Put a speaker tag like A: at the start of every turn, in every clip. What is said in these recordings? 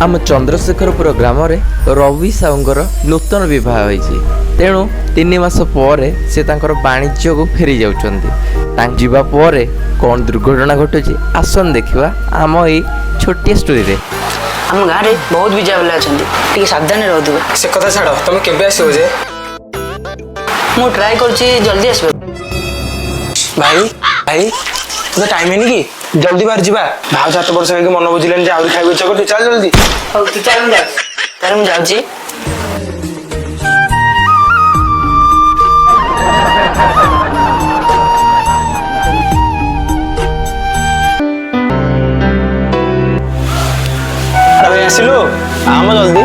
A: आम चंद्रशेखरपुर ग्राम रवि साउंगर नूतन बह होती तेणु 3 मास पर से वाणिज्य को फेरी जावा कौन दुर्घटना घटुची आसन देखा आम ये छोटिया स्टोरी रे।
B: हम गाँव में बहुत विजय वाले अच्छा सावधान रहा
C: से कथा छाड़ तुम केबे आसो जे
B: मु ट्राई करछि जल्दी आस
C: भाई भाई तो टाइम है नी कि जल्दी बाहर जीवा भाव 7 वर्ष के मन बुझिलेन जे आउरी खाइबे चको चल जल्दी
B: हो तू चल जा तार हम जाउछि
C: अरे आसिलो आम जल्दी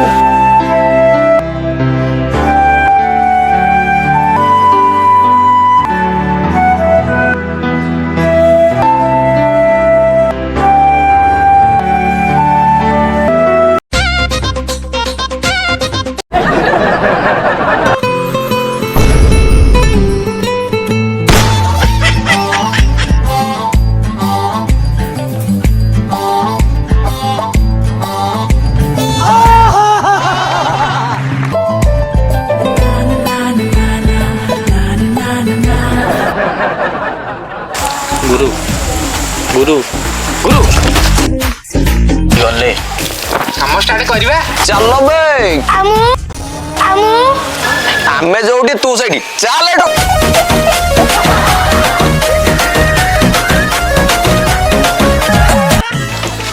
C: गुरु गुरु गुरु गले हम स्टार्ट करबा चलो बे आमे जोटी तू सेठी चल एठो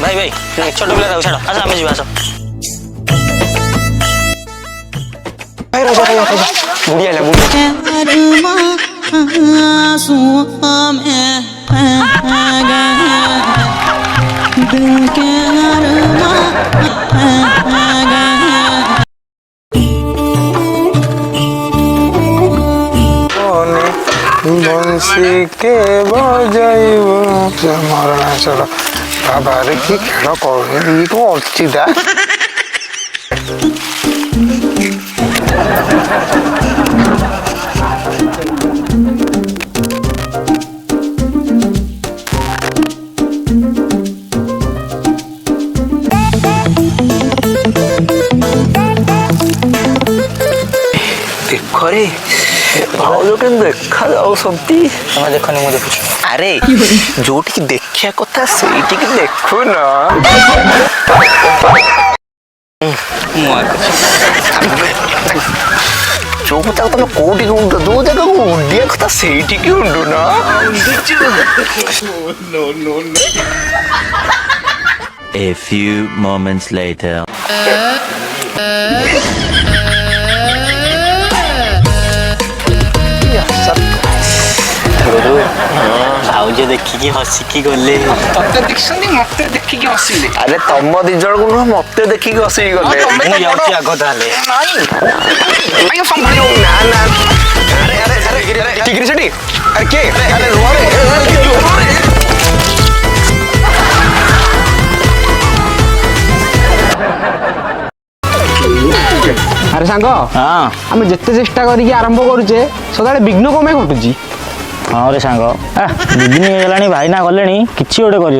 C: भाई भाई छोट पिला रहू छाड़ो अच्छा आमे जीवा आसो भाई राजा बुढ़िया ले बुढ़िया बंसी के बजाइबो मरण चलो बाबा रे की खेल कर तो अर्चिदा देखरे भाउजो के देखा जाओ सबती हम देखनी मु देखु अरे जोटी देखिया कथा सेठी के देखु ना जो बता तुम कोटी को दो जगह को उडिया कथा सेठी के उंडू ना no no no
D: A few moments later
E: भाउजे देखिकी हसिकी गले
C: तते देखसनी मते देखिकी हसिले अरे तम दी जण को न मते देखिकी हसि गले
E: मु जाउची आगो ताले
C: आयो संभालियो ना ना अरे अरे अरे टिकरी सेठी अरे के अरे रोरे अरे सांग
E: हां
C: हम जत्ते चेष्टा करी आरंभ करूचे सदाळे विघ्न कमे घटुची
E: हाँ रे सांग दिन गलानी भाई ना गले किसी गोटे कर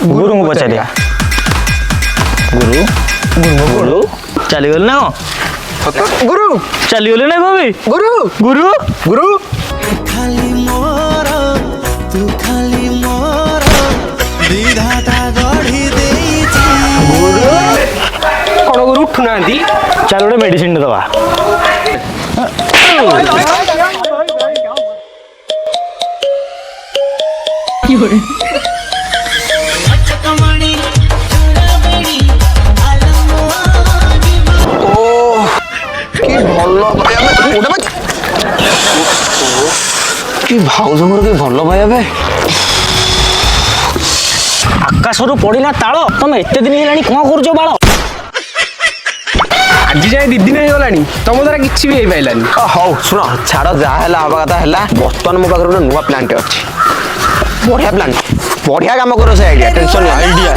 E: गुरु को पचारिया गुरु गुरु गुरु चली गले ना
C: गुरु
E: चली गले ना कभी
C: गुरु
E: गुरु
C: गुरु
F: खाली मोर तू खाली मोर विधाता गढ़ी देइछि
C: गुरु कौन गुरु उठु नांदी
E: चल गोटे मेडिसिन दवा
C: कि भाउजंगर के भल पाइबे
E: आकाशरू पड़िला ताल तुम एते दिन हेलानी कौन करजो बाल
C: आज जाए 2 दिन होगलानी तुम द्वारा किसी भी पाइलानी हौ सुन छाड़ जहाँ हवा कथा है बर्तमान मो पाखे गोटे नुआ प्लांट अच्छी बढ़िया प्लांट बढ़िया काम करो से आइडिया टेंशन आइडिया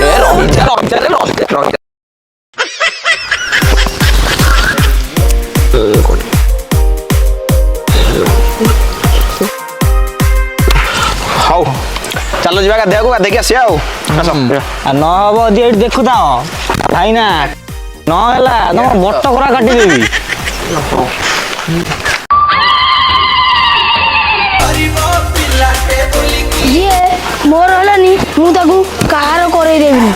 C: ଚାଲ ଯିବା ଗାଧେଇବାକୁ ଗାଧେଇକି ଆସିବା ଆଉ ଆସ
E: ନ ହବ ଯଦି ଏଇଠି ଦେଖୁଥାଅ ଭାଇନା ନ ହେଲା ତମ ବଟ ଖରା କାଟିଦେବି।
G: ଯିଏ ମୋର ହେଲାନି ମୁଁ ତାକୁ କାହାର କରେଇ ଦେବିନି।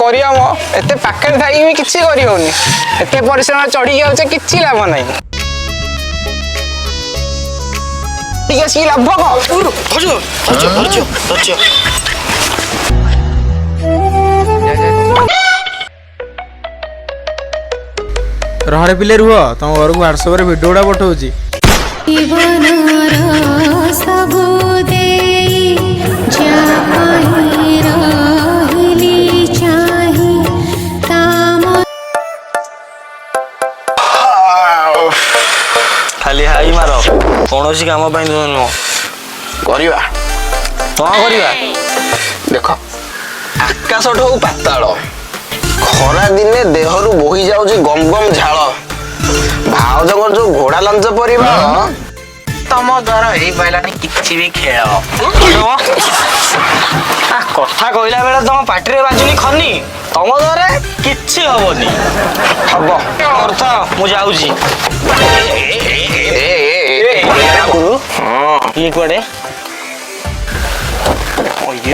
C: କରିବା ମୋ ଏତେ ପାଖରେ ଥାଇକି ବି କିଛି କରିହଉନି ଏତେ ପରିଶ୍ରମ ଚଢିକି ଯାଉଛେ କିଛି ଲାଭ ନାହିଁ ଟିକେ ଆସିକି ଲାଭ
H: ରହରେ ପିଲେ ରୁହ ତମ ଘରକୁ ହ୍ୱାଟ୍ସଆପରେ ଭିଡ଼ିଓ ଗୁଡ଼ା ପଠଉଛି।
E: ଖାଲି ହାଇ ମାର କୌଣସି କାମ ପାଇଁ ନୁହଁ
C: କରିବା
E: କଣ କରିବା
C: ଦେଖ ଆକାଶଠୁ ପାତାଳ ଖରା ଦିନେ ଦେହରୁ ବୋହି ଯାଉଛି ଗମ ଗମ ଝାଳ ଭାଉଜଙ୍କର ଯୋଉ ଘୋଡା ଲାଞ୍ଚ ପରିବାର
B: ତମ ଦ୍ୱାରା ହେଇପାରିଲାନି କିଛି ବି ଖେଳ।
E: କଥା କହିଲା ବେଳେ ତମ ପାଟିରେ ବାଜୁନି ଖନି ତମ ଦ୍ୱାରା କିଛି ହବନି
C: ହବ
E: ଅର୍ଥ ମୁଁ ଯାଉଛି ଇଏ କୁଆଡେ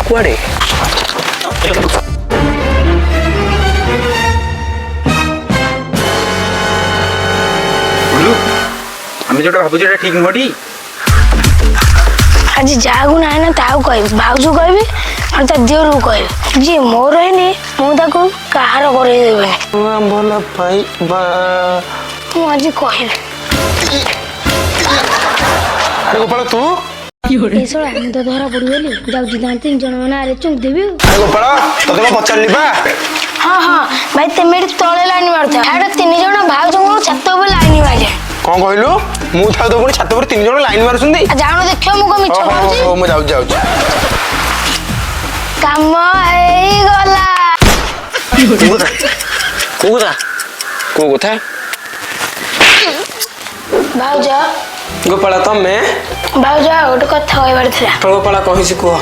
C: କୁଆଡେ
H: ଆମେ ଯୋଉଟା ଭାବୁଛୁ ଏଟା ଠିକ ନୁହଁଟି।
G: ଆଜି ଯାହାକୁ ନାହିଁ ନା ତାହାକୁ କହିବି ଭାଉଜ କହିବି ଆଉ ତା ଦିଅରକୁ କହିବି ଯିଏ ମୋର ହେଇନି ମୁଁ ତାକୁ କାହାର କରେଇ ଦେବିନି।
C: ଭଲ ପାଇବା
G: ମୁଁ ଆଜି କହିବି
C: ଆରେ ଗୋପାଳ ତୁ
G: ଏସବୁ ମୁଁ ତ ଧରା ପଡିଗଲି ଯାଉଛି ନା 3 ଜଣ ନାଁରେ ଚୁଙ୍କି ଦେବି।
C: ଆରେ ଗୋପାଳ ତତେ କଣ ପଚାରିଲି ବା
G: ହଁ ଭାଇ ତମେ ଏଠି ତଳେ ଲାଇନ ମାରୁଥାଅ ଆଡେ 3 ଜଣ ଭାଉଜଙ୍କୁ ଛାତ ଉପରେ ଲାଇନ ମାରିଲେ
C: କଣ କହିଲୁ ମୁଁ ଥାଉ ତ ପୁଣି ଛାତ ଉପରେ 3 ଜଣ ଲାଇନ ମାରୁଛନ୍ତି
G: ଯାଉନ ଦେଖିବ ମୁଁ କଣ ମିଛ କହୁଛି।
C: ମୁଁ ଯାଉଛି
G: କାମ ହେଇଗଲା।
C: କୋଉ କଥା
G: ଭାଉଜ
C: ଗୋପାଳ ତମେ
G: ଭାଉଜ ଗୋଟେ କଥା କହିବାର ଥିଲା।
C: ଗୋପାଳ କହିଛି କୁହ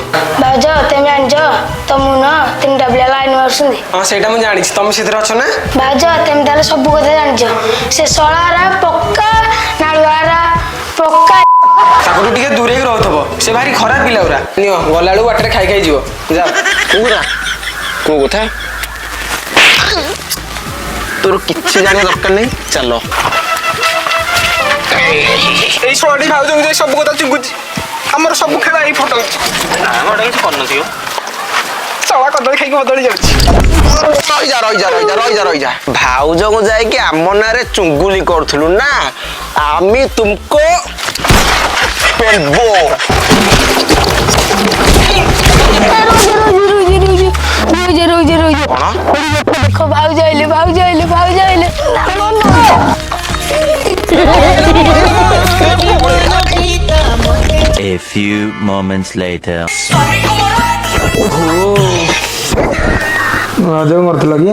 G: ଭାଉଜ ତମେ ଜାଣିଛ ତ ମୁଁ ନା 3ଟା ପିଲା ଲାଇନ ମାରୁଛନ୍ତି।
C: ହଁ ସେଇଟା ମୁଁ ଜାଣିଛି ତମେ ସେଥିରେ ଅଛ ନା
G: ଭାଉଜ ତମେ ତାହେଲେ ସବୁ କଥା ଜାଣିଛ ସେ ଶଳାରା ପକ୍କା ନାଳୁଆରା ପକ୍କା
C: ତାକୁ ଟିକେ ଦୂରେଇକି ରହୁଥିବ ସେ ଭାରି ଖରାପ ପିଲା ଗୁରା ନିଅ ଗଲାବେଳକୁ ବାଟରେ ଖାଇ ଯିବ ଯା କୋଉ କଥା ତୋର କିଛି ଜାଣିବା ଦରକାର ନାହିଁ ଚାଲ ଏଇ ଶଳାଟି ଭାଉଜଙ୍କୁ ଯାଇ ସବୁ କଥା ଚୁଙ୍ଗୁଛି ଆମର ସବୁ ଖେଳ ଏଇ ଫଟୋ
E: କିଛି କରିନଥିବ
C: ଚଳା କଦଳୀ ଖାଇକି ବଦଳି ଯାଉଛି ରହିଯା ଭାଉଜଙ୍କୁ ଯାଇକି ଆମ ନାଁରେ ଚୁଙ୍ଗୁଲି କରୁଥିଲୁ ନା ଆମେ ତୁମକୁ ପେଲବୋ
G: ଦେଖ ଭାଉଜ ଆଇଲେ
D: A few moments later.
H: କରୁଥିଲ କି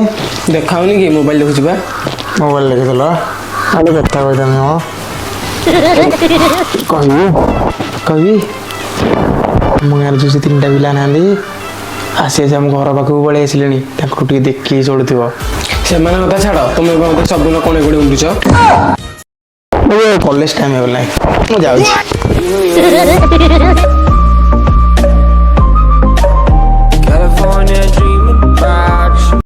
C: ଦେଖାଉନି କି ମୋବାଇଲ ଦେଖୁଛୁ ବା
H: ମୋବାଇଲ ଦେଖିଥିଲ ଆରେ କଥା କହିଥାନ୍ତି ମୋ କହିବି ଆମ ଗାଁରେ ଯୋଉ 3ଟା ପିଲା ନାହାନ୍ତି ଆସି ଆମ ଘର ପାଖକୁ ପଳେଇ ଆସିଲେଣି ତାଙ୍କୁ ଟିକେ ଦେଖିକି ଚଳୁଥିବ
C: ସେମାନଙ୍କ କଥା ଛାଡ ତମେ ମତେ ସବୁଦିନ କଣ ଏଗୁଡେ ଉଣ୍ଡୁଛ
H: କଲେଜ ଟାଇମ୍ ହେଇଗଲାଣି ମୁଁ ଯାଉଛି।